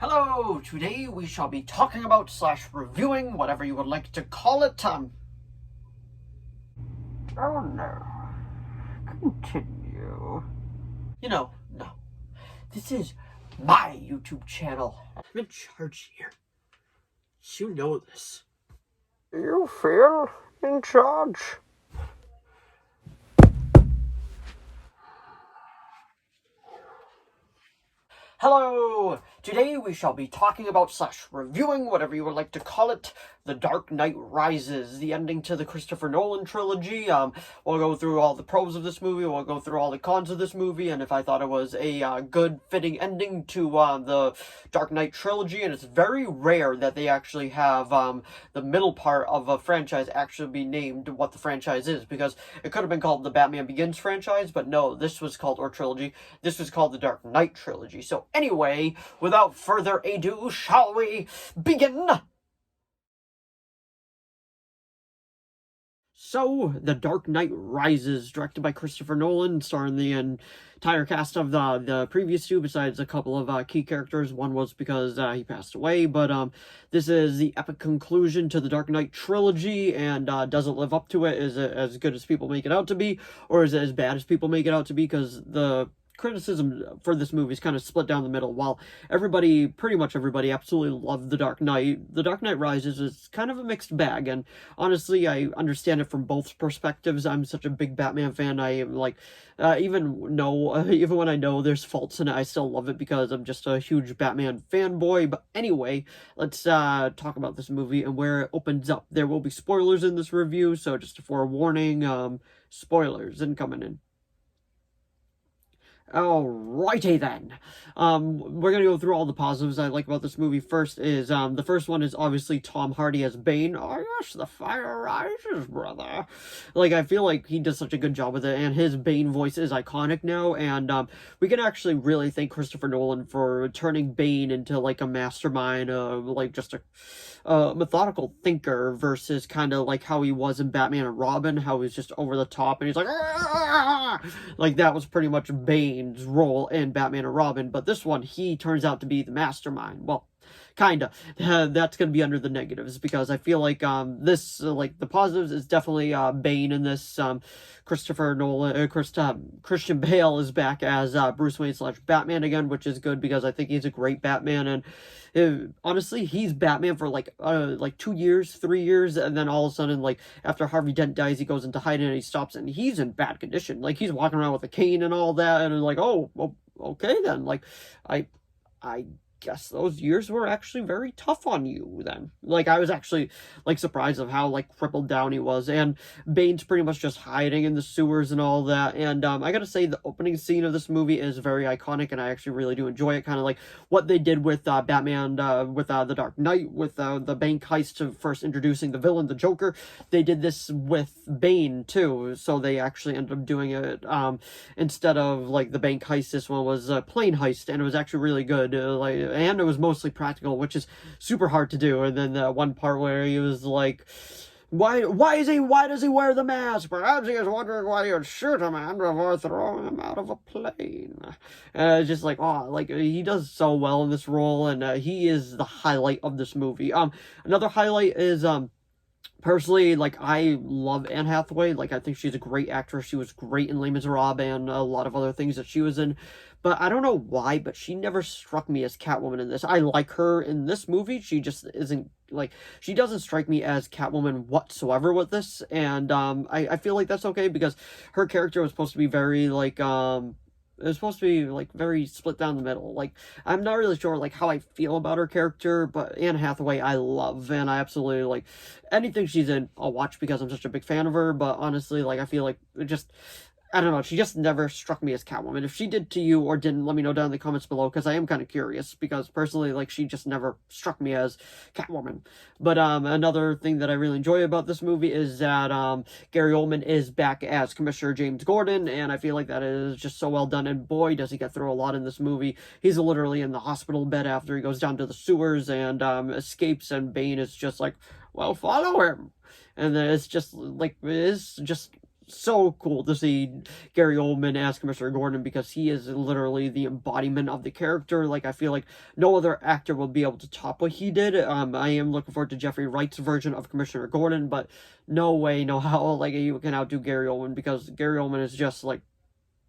Hello! Today we shall be talking about / reviewing, whatever you would like to call it. Oh no. Continue. No. This is my YouTube channel. I'm in charge here. You know this. You feel in charge. Hello! Today we shall be talking about / reviewing, whatever you would like to call it, The Dark Knight Rises, the ending to the Christopher Nolan trilogy. We'll go through all the pros of this movie, we'll go through all the cons of this movie, and if I thought it was a good, fitting ending to the Dark Knight trilogy. And it's very rare that they actually have the middle part of a franchise actually be named what the franchise is, because it could have been called the Batman Begins franchise, but no, this was called, or trilogy, this was called the Dark Knight trilogy. So anyway, without further ado, shall we begin? So, The Dark Knight Rises, directed by Christopher Nolan, starring the entire cast of the previous two, besides a couple of key characters. One was because he passed away, but this is the epic conclusion to the Dark Knight trilogy, and does it live up to it? Is it as good as people make it out to be, or is it as bad as people make it out to be? Because the criticism for this movie is kind of split down the middle. While pretty much everybody absolutely loved The Dark Knight, The Dark Knight Rises is kind of a mixed bag, and honestly, I understand it from both perspectives. I'm such a big Batman fan. I am like, even when I know there's faults in it, I still love it because I'm just a huge Batman fanboy. But anyway, let's talk about this movie and where it opens up. There will be spoilers in this review, so just a forewarning, spoilers incoming in. Alrighty then. We're gonna go through all the positives I like about this movie. First is, the first one is obviously Tom Hardy as Bane. Oh yes, the fire rises, brother. Like, I feel like he does such a good job with it, and his Bane voice is iconic now, and, we can actually really thank Christopher Nolan for turning Bane into, like, a mastermind, like, just a methodical thinker, versus kind of like how he was in Batman and Robin, how he's just over the top, and he's like, "Aah!" Like, that was pretty much Bane's role in Batman and Robin, but this one, he turns out to be the mastermind. Well, kinda. That's gonna be under the negatives, because I feel like, the positives is definitely, Bane in this. Christopher Nolan, Christian Bale is back as, Bruce Wayne / Batman again, which is good, because I think he's a great Batman, and honestly, he's Batman for like 2 years, 3 years, and then all of a sudden, like, after Harvey Dent dies, he goes into hiding and he stops, and he's in bad condition. Like, he's walking around with a cane and all that, and like, oh, well, okay then. Like, I guess those years were actually very tough on you then. Like, I was actually, like, surprised of how, like, crippled down he was, and Bane's pretty much just hiding in the sewers and all that, and, I gotta say, the opening scene of this movie is very iconic, and I actually really do enjoy it, kind of like what they did with, Batman, with, The Dark Knight, with, the bank heist of first introducing the villain, the Joker. They did this with Bane, too, so they actually ended up doing it, instead of, like, the bank heist, this one was a plane heist, and it was actually really good, and it was mostly practical, which is super hard to do. And then that one part where he was like, why does he wear the mask? Perhaps he is wondering why he would shoot a man before throwing him out of a plane. And it's just like, oh, like, he does so well in this role, and he is the highlight of this movie. Another highlight is, personally, like, I love Anne Hathaway. Like, I think she's a great actress. She was great in Les Miserables and a lot of other things that she was in. But I don't know why, but she never struck me as Catwoman in this. I like her in this movie. She just isn't, like, she doesn't strike me as Catwoman whatsoever with this. And I feel like that's okay, because her character was supposed to be very, like, it was supposed to be, like, very split down the middle. Like, I'm not really sure, like, how I feel about her character, but Anne Hathaway I love, and I absolutely, like, anything she's in, I'll watch, because I'm such a big fan of her. But honestly, like, I feel like it just, I don't know, she just never struck me as Catwoman. If she did to you or didn't, let me know down in the comments below, because I am kind of curious, because personally, like, she just never struck me as Catwoman. But another thing that I really enjoy about this movie is that Gary Oldman is back as Commissioner James Gordon, and I feel like that is just so well done, and boy, does he get through a lot in this movie. He's literally in the hospital bed after he goes down to the sewers and escapes, and Bane is just like, well, follow him. And then it's just, like, it is just so cool to see Gary Oldman as Commissioner Gordon, because he is literally the embodiment of the character. Like, I feel like no other actor will be able to top what he did. I am looking forward to Jeffrey Wright's version of Commissioner Gordon, but no way, no how, like, you can outdo Gary Oldman, because Gary Oldman is just, like,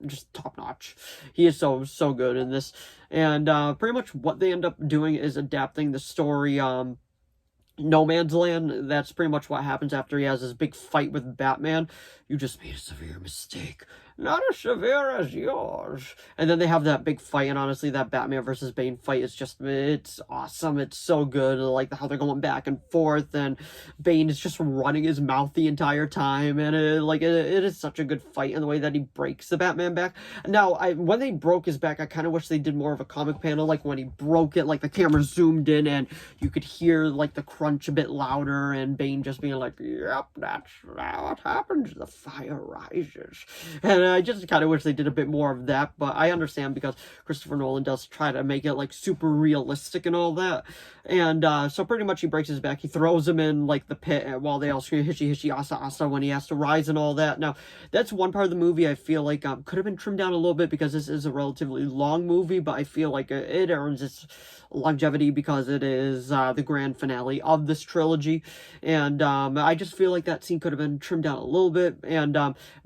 just top notch. He is so good in this. And pretty much what they end up doing is adapting the story, No Man's Land. That's pretty much what happens after he has this big fight with Batman. You just made a severe mistake. Not as severe as yours. And then they have that big fight, and honestly, that Batman versus Bane fight is just, it's awesome. It's so good. Like, how they're going back and forth, and Bane is just running his mouth the entire time, and it is such a good fight, and the way that he breaks the Batman back. Now, when they broke his back, I kind of wish they did more of a comic panel, like when he broke it, like the camera zoomed in, and you could hear, like, the crunch a bit louder, and Bane just being like, yep, that's what happens, the fire rises. And I just kind of wish they did a bit more of that, but I understand, because Christopher Nolan does try to make it, like, super realistic and all that. And so pretty much he breaks his back. He throws him in, like, the pit while they all scream hishi hishi asa asa when he has to rise and all that. Now, that's one part of the movie I feel like could have been trimmed down a little bit, because this is a relatively long movie, but I feel like it earns its longevity because it is the grand finale of this trilogy. And I just feel like that scene could have been trimmed down a little bit. And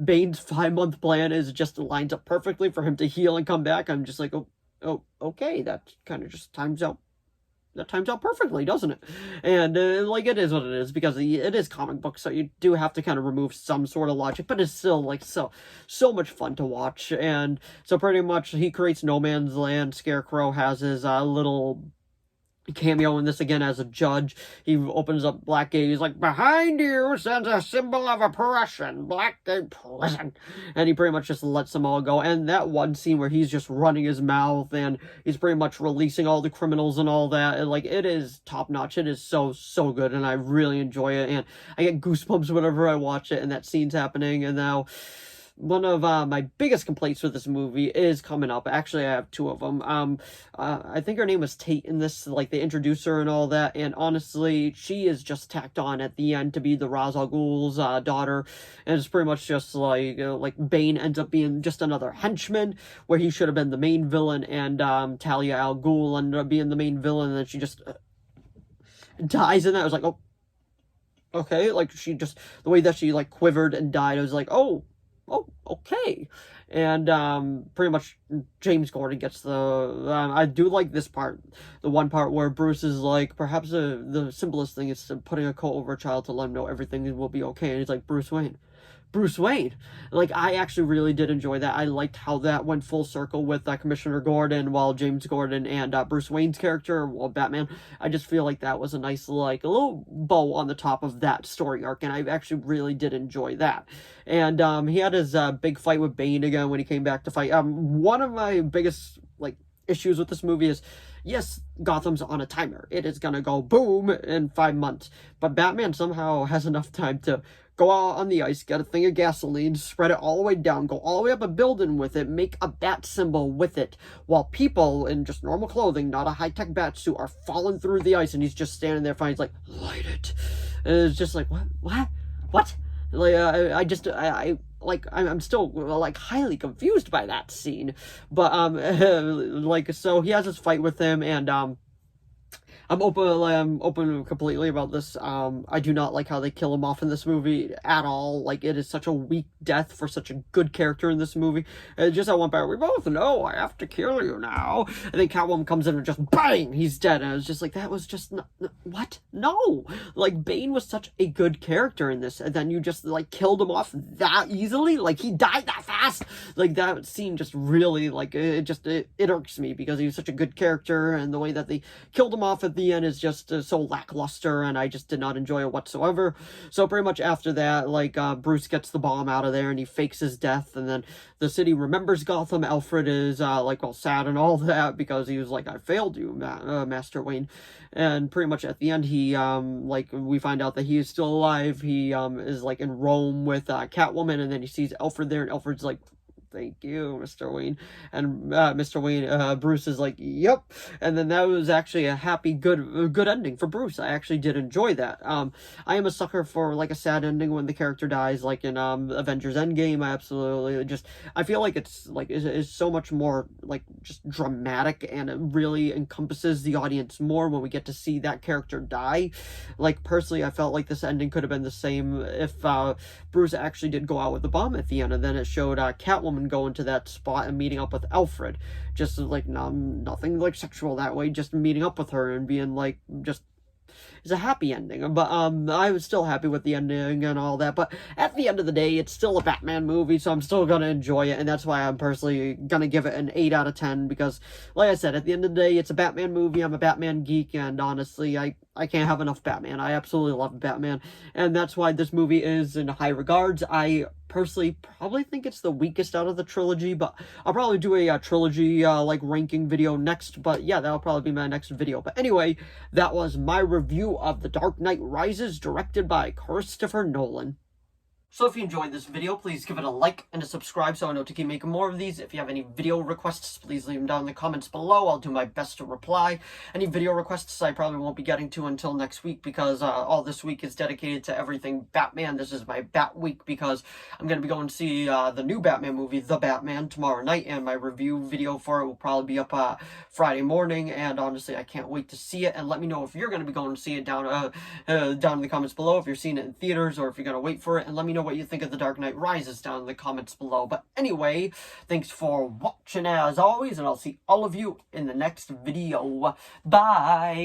Bane's 5-month plan is just lines up perfectly for him to heal and come back. I'm just like, oh, okay, that kind of just times out. That times out perfectly, doesn't it? And, like, it is what it is, because it is comic book, so you do have to kind of remove some sort of logic, but it's still, like, so much fun to watch. And so pretty much he creates No Man's Land. Scarecrow has his little cameo in this again as a judge. He opens up Blackgate. He's like, behind you stands a symbol of oppression, Blackgate prison. And he pretty much just lets them all go. And that one scene where he's just running his mouth and he's pretty much releasing all the criminals and all that, and, like, it is top notch. It is so good, and I really enjoy it, and I get goosebumps whenever I watch it and that scene's happening. And now, one of my biggest complaints with this movie is coming up. Actually, I have two of them. I think her name was Tate in this, like, they introduce her and all that, and honestly, she is just tacked on at the end to be the Ra's al Ghul's daughter, and it's pretty much just like Bane ends up being just another henchman, where he should have been the main villain, and Talia al Ghul ended up being the main villain, and then she just dies in that. I was like, oh, okay, like, she just, the way that she, like, quivered and died, I was like, oh, okay. And pretty much James Gordon gets the I do like this part, the one part where Bruce is like, perhaps the simplest thing is putting a coat over a child to let him know everything will be okay, and he's like, Bruce Wayne. Like, I actually really did enjoy that. I liked how that went full circle with Commissioner Gordon, while James Gordon and Bruce Wayne's character, well, Batman, I just feel like that was a nice, like, a little bow on the top of that story arc, and I actually really did enjoy that. And he had his big fight with Bane again when he came back to fight. One of my biggest, like, issues with this movie is, yes, Gotham's on a timer. It is gonna go boom in 5 months, but Batman somehow has enough time to go out on the ice, get a thing of gasoline, spread it all the way down, go all the way up a building with it, make a bat symbol with it, while people in just normal clothing, not a high-tech bat suit, are falling through the ice, and he's just standing there fine. He's like, light it. And it's just like, what? Like, I'm still, like, highly confused by that scene. But, like, so he has this fight with him, and, I'm open completely about this. I do not like how they kill him off in this movie at all. Like, it is such a weak death for such a good character in this movie. And just at one part, we both know I have to kill you now. And then Catwoman comes in and just bang, he's dead. And I was just like, that was just not, what? No! Like, Bane was such a good character in this, and then you just, like, killed him off that easily? Like, he died that fast? Like, that scene just really, like, it irks me, because he was such a good character, and the way that they killed him off at the end is just so lackluster, and I just did not enjoy it whatsoever. So pretty much after that, like, Bruce gets the bomb out of there, and he fakes his death, and then the city remembers Gotham. Alfred is, like, all sad and all that, because he was like, I failed you, Master Wayne. And pretty much at the end, he, like, we find out that he is still alive. He, is, like, in Rome with, Catwoman, and then he sees Alfred there, and Alfred's like, thank you, Mr. Wayne. And Mr. Wayne, Bruce is like, yep. And then that was actually a happy, good ending for Bruce. I actually did enjoy that. I am a sucker for like a sad ending when the character dies, like in Avengers Endgame. I absolutely just, I feel like it's like is so much more like just dramatic, and it really encompasses the audience more when we get to see that character die. Like personally, I felt like this ending could have been the same if Bruce actually did go out with the bomb at the end, and then it showed Catwoman going to that spot and meeting up with Alfred, just like nothing like sexual that way, just meeting up with her and being like just. It's a happy ending, but I was still happy with the ending and all that. But at the end of the day, it's still a Batman movie, so I'm still gonna enjoy it, and that's why I'm personally gonna give it an 8 out of 10. Because, like I said, at the end of the day, it's a Batman movie. I'm a Batman geek, and honestly, I can't have enough Batman. I absolutely love Batman, and that's why this movie is in high regards. I personally probably think it's the weakest out of the trilogy, but I'll probably do a trilogy like ranking video next. But yeah, that'll probably be my next video. But anyway, that was my review of The Dark Knight Rises, directed by Christopher Nolan. So if you enjoyed this video, please give it a like and a subscribe so I know to keep making more of these. If you have any video requests, please leave them down in the comments below. I'll do my best to reply. Any video requests I probably won't be getting to until next week, because all this week is dedicated to everything Batman. This is my Bat week because I'm going to be going to see the new Batman movie, The Batman, tomorrow night, and my review video for it will probably be up Friday morning, and honestly, I can't wait to see it. And let me know if you're going to be going to see it down in the comments below, if you're seeing it in theaters or if you're going to wait for it, and let me know what you think of The Dark Knight Rises down in the comments below. But anyway, thanks for watching as always, and I'll see all of you in the next video. Bye!